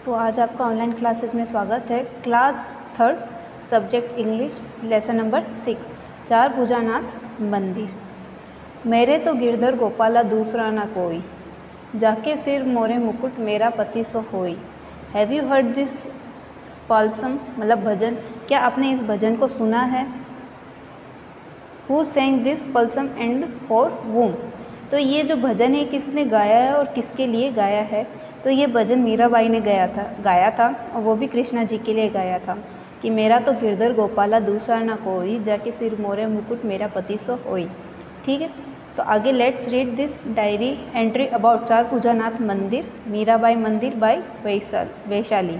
तो आज आपका ऑनलाइन क्लासेस में स्वागत है। Class third, subject English, lesson number 6, चार भुजानाथ मंदिर। मेरे तो गिरधर गोपाला दूसरा न कोई, जाके सिर मोरे मुकुट मेरा पति सो होई। Have you heard this psalm, मतलब भजन। क्या आपने इस भजन को सुना है? Who sang this psalm and for whom. तो ये जो भजन है किसने गाया है और किसके लिए गाया है? तो ये भजन मीराबाई ने गाया था और वो भी कृष्णा जी के लिए गाया था कि मेरा तो गिरधर गोपाला दूसरा ना कोई, जाके सिर मोरे मुकुट मेरा पति सो होई। ठीक है, तो आगे let's read this diary entry about चार भुजानाथ मंदिर, मीराबाई मंदिर बाय वैशाली।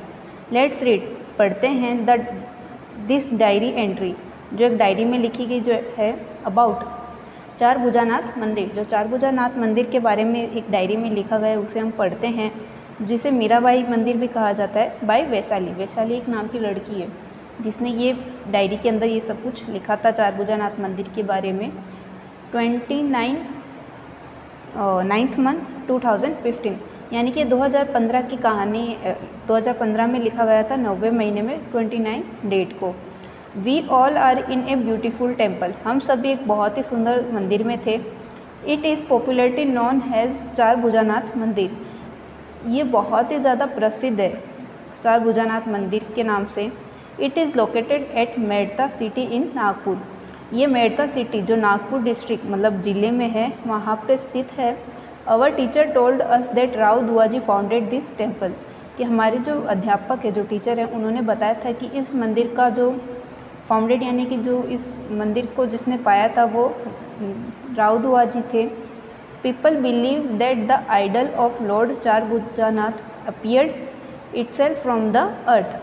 लेट्स रीड, पढ़ते हैं दिस डायरी एंट्री, जो एक डायरी में लिखी गई जो है अबाउट चार भुजानाथ मंदिर। जो चार भुजानाथ मंदिर के बारे में एक डायरी में लिखा गया है उसे हम पढ़ते हैं, जिसे मीराबाई मंदिर भी कहा जाता है, बाय वैशाली। वैशाली एक नाम की लड़की है जिसने ये डायरी के अंदर ये सब कुछ लिखा था चार भुजानाथ मंदिर के बारे में। 9th month 2015, यानी कि 2015 की कहानी 2015 में लिखा गया था 9वें महीने में 29 डेट को। We all are in a beautiful temple, हम सभी एक बहुत ही सुंदर मंदिर में थे। It is popularly known as Char Bhujanath मंदिर, ये बहुत ही ज़्यादा प्रसिद्ध है चार भुजानाथ मंदिर के नाम से। It is located at Merta city in Nagpur, ये मेड़ता सिटी जो नागपुर डिस्ट्रिक्ट मतलब ज़िले में है वहाँ पर स्थित है। Our teacher told us that Rao Duaji founded this temple, कि हमारे जो अध्यापक है, जो टीचर हैं, उन्होंने बताया था कि इस मंदिर का जो फाउंडेड यानी कि जो इस मंदिर को जिसने पाया था वो राव दुआजी थे। People believe that the idol of lord Char Bhujanath appeared itself from the earth.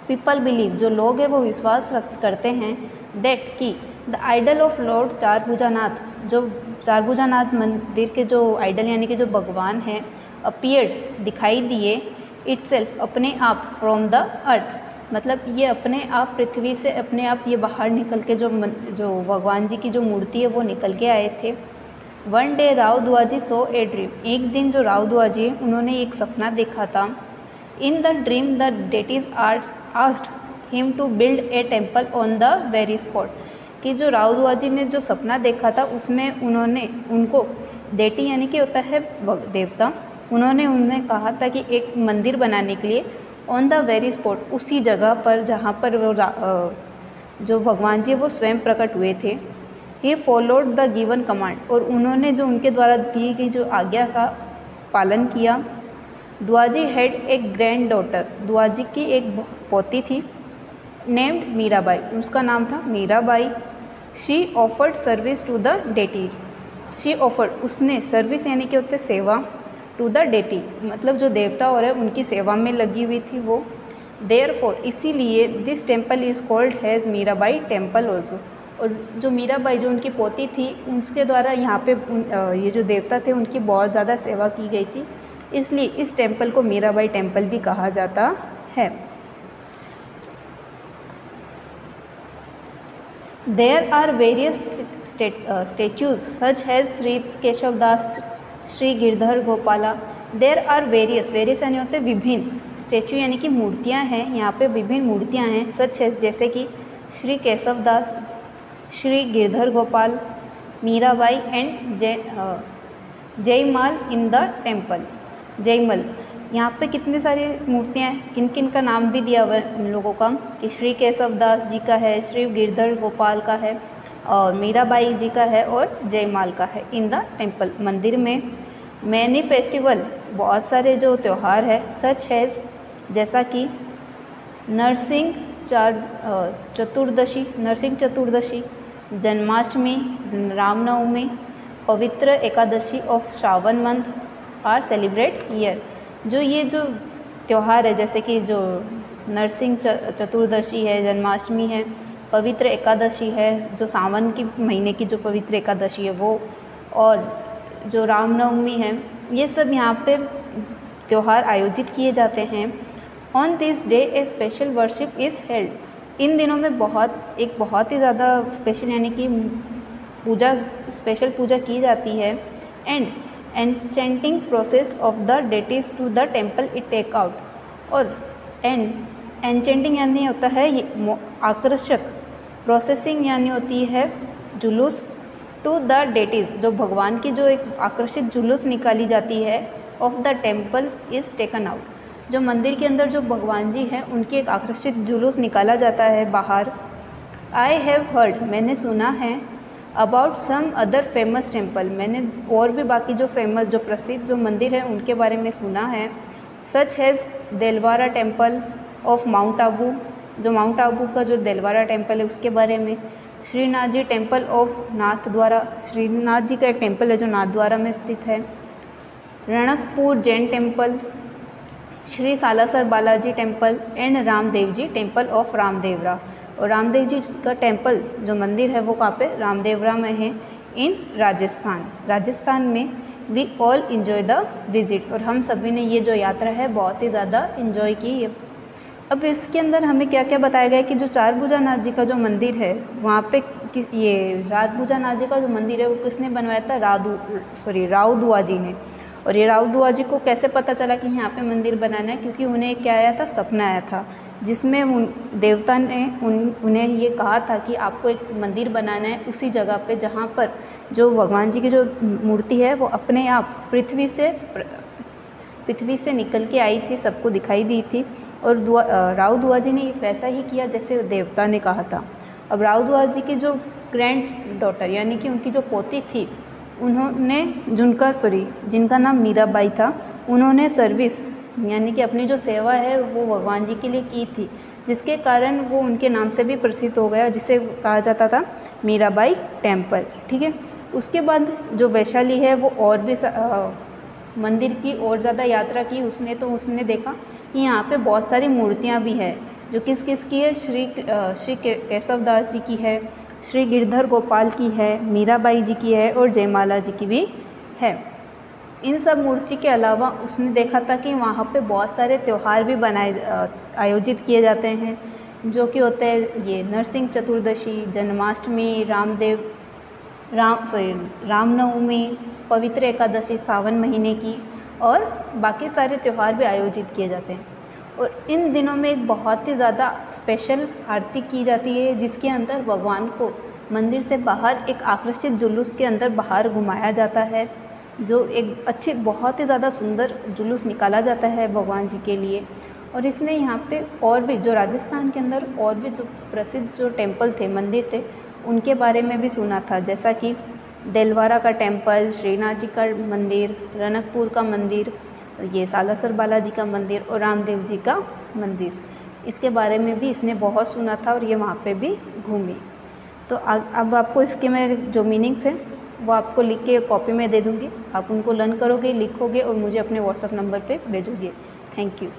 People believe, जो लोग हैं वो विश्वास करते हैं, दैट कि the idol of lord Char भुजानाथ, जो चार भुजानाथ मंदिर के जो आइडल यानी कि जो भगवान हैं, अपीयर्ड दिखाई दिए, इटसेल्फ अपने आप, फ्रॉम द अर्थ मतलब ये अपने आप पृथ्वी से अपने आप ये बाहर निकल के जो भगवान जी की जो मूर्ति है वो निकल के आए थे। One day Rao Duaji saw a dream, एक दिन जो राव दुआजी है उन्होंने एक सपना देखा था। In the dream the deities asked him to build a temple on the very spot, कि जो राव दुआजी ने जो सपना देखा था उसमें उनको डेटी यानी कि होता है देवता, उन्होंने उन्हें कहा था कि एक मंदिर बनाने के लिए ऑन द वेरी स्पॉट, उसी जगह पर जहाँ पर वो जो भगवान जी वो स्वयं प्रकट हुए थे। He followed the given command, और उन्होंने जो उनके द्वारा दी गई जो आज्ञा का पालन किया। Duaji had a granddaughter, Duaji की एक पोती थी, नेम्ड मीराबाई, उसका नाम था Meerabai. She offered service to the deity, she offered, उसने सर्विस यानी कि होते सेवा, टू द डेटी मतलब जो देवता और है उनकी सेवा में लगी हुई थी वो। देयरफॉर, इसीलिए this temple is called has Mirabai temple also, और जो मीराबाई जो उनकी पोती थी उसके द्वारा यहाँ पे ये जो देवता थे उनकी बहुत ज़्यादा सेवा की गई थी, इसलिए इस टेम्पल को मीराबाई टेम्पल भी कहा जाता है। There are various statues such as Shri Keshavdas, Shri Girdhar Gopala. There are various यानी होते विभिन्न, स्टैचू यानी कि मूर्तियां हैं, यहाँ पे विभिन्न मूर्तियां हैं, सच है जैसे कि श्री केशवदास, श्री गिरधर गोपाल, मीराबाई एंड जयमाल इन द टेम्पल। जयमल, यहाँ पे कितनी सारी मूर्तियाँ हैं, किन किन का नाम भी दिया हुआ है इन लोगों का, कि श्री केशवदास जी का है, श्री गिरधर गोपाल का है, और मीराबाई जी का है, और जयमाल का है इन द टेम्पल मंदिर में। मैनी फेस्टिवल, बहुत सारे जो त्यौहार है, सच है जैसा कि नरसिंह चतुर्दशी, जन्माष्टमी, रामनवमी, पवित्र Ekadashi of Shravan month are celebrate year. जो ये जो त्यौहार है जैसे कि जो नरसिंह चतुर्दशी है, जन्माष्टमी है, पवित्र एकादशी है, जो सावन की महीने की जो पवित्र एकादशी है वो, और जो रामनवमी है, ये सब यहाँ पे त्यौहार आयोजित किए जाते हैं। On this day a special worship is held, इन दिनों में बहुत ही ज़्यादा स्पेशल यानी कि स्पेशल पूजा की जाती है। And enchanting process of the deities to the temple it take out, और एन्चेंटिंग यानी होता है ये आकर्षक, प्रोसेसिंग यानी होती है जुलूस, टू द डेटीज़ जो भगवान की जो एक आकर्षित जुलूस निकाली जाती है, of the temple is taken out, जो मंदिर के अंदर जो भगवान जी हैं उनकी एक आकर्षित जुलूस निकाला जाता है बाहर। आई हैव हर्ड मैंने सुना है, about some other famous temple मैंने और भी बाकी जो फेमस जो प्रसिद्ध जो मंदिर है उनके बारे में सुना है, such has Dilwara temple of mount Abu, जो माउंट आबू का जो देलवारा टेम्पल है उसके बारे में, श्रीनाथ जी टेम्पल ऑफ नाथ द्वारा, श्रीनाथ जी का एक टेम्पल है जो नाथ द्वारा में स्थित है, Ranakpur Jain temple, Shri Salasar Balaji temple and Ramdev ji temple of Ramdevra, और रामदेव जी का टेम्पल जो मंदिर है वो कहाँ पे, रामदेवरा में है, इन राजस्थान। राजस्थान में we all enjoy the visit, और हम सभी ने ये जो यात्रा है बहुत ही ज़्यादा इन्जॉय की है। अब इसके अंदर हमें क्या क्या बताया गया है कि जो चारभुजानाथ जी का जो मंदिर है वहाँ पे ये चारभुजानाथ जी का जो मंदिर है वो किसने बनवाया था, राव दुआ जी ने। और ये राव दुआ जी को कैसे पता चला कि यहाँ पे मंदिर बनाना है, क्योंकि उन्हें क्या आया था, सपना आया था जिसमें देवता ने उन्हें ये कहा था कि आपको एक मंदिर बनाना है उसी जगह पे जहाँ पर जो भगवान जी की जो मूर्ति है वो अपने आप पृथ्वी से निकल के आई थी, सबको दिखाई दी थी। और राव दुआ जी ने वैसा ही किया जैसे देवता ने कहा था। अब राव दुआ जी की जो ग्रैंड डॉटर यानी कि उनकी जो पोती थी, उन्होंने जिनका नाम मीराबाई था, उन्होंने सर्विस यानी कि अपनी जो सेवा है वो भगवान जी के लिए की थी, जिसके कारण वो उनके नाम से भी प्रसिद्ध हो गया, जिसे कहा जाता था मीराबाई टेम्पल। ठीक है, उसके बाद जो वैशाली है वो और भी मंदिर की और ज़्यादा यात्रा की उसने देखा कि यहाँ पे बहुत सारी मूर्तियाँ भी हैं, जो किस किस की है, श्री केशव दास जी की है, श्री गिरधर गोपाल की है, मीराबाई जी की है और जयमाला जी की भी है। इन सब मूर्ति के अलावा उसने देखा था कि वहाँ पे बहुत सारे त्यौहार भी आयोजित किए जाते हैं, जो कि होते हैं ये नरसिंह चतुर्दशी, जन्माष्टमी, रामनवमी, पवित्र एकादशी सावन महीने की, और बाकी सारे त्यौहार भी आयोजित किए जाते हैं। और इन दिनों में एक बहुत ही ज़्यादा स्पेशल आरती की जाती है, जिसके अंदर भगवान को मंदिर से बाहर एक आकर्षित जुलूस के अंदर बाहर घुमाया जाता है, जो एक बहुत ही ज़्यादा सुंदर जुलूस निकाला जाता है भगवान जी के लिए। और इसने यहाँ पे और भी जो राजस्थान के अंदर और भी जो प्रसिद्ध जो टेम्पल थे, मंदिर थे, उनके बारे में भी सुना था, जैसा कि देलवारा का टेम्पल, श्रीनाथ जी का मंदिर, रनकपुर का मंदिर, ये सालासर बालाजी का मंदिर और रामदेव जी का मंदिर। इसके बारे में भी इसने बहुत सुना था और ये वहाँ पे भी घूमी। तो अब आपको इसके में जो मीनिंग्स हैं वो आपको लिख के कॉपी में दे दूँगी, आप उनको लर्न करोगे, लिखोगे और मुझे अपने व्हाट्सएप नंबर पे भेजोगे। Thank you.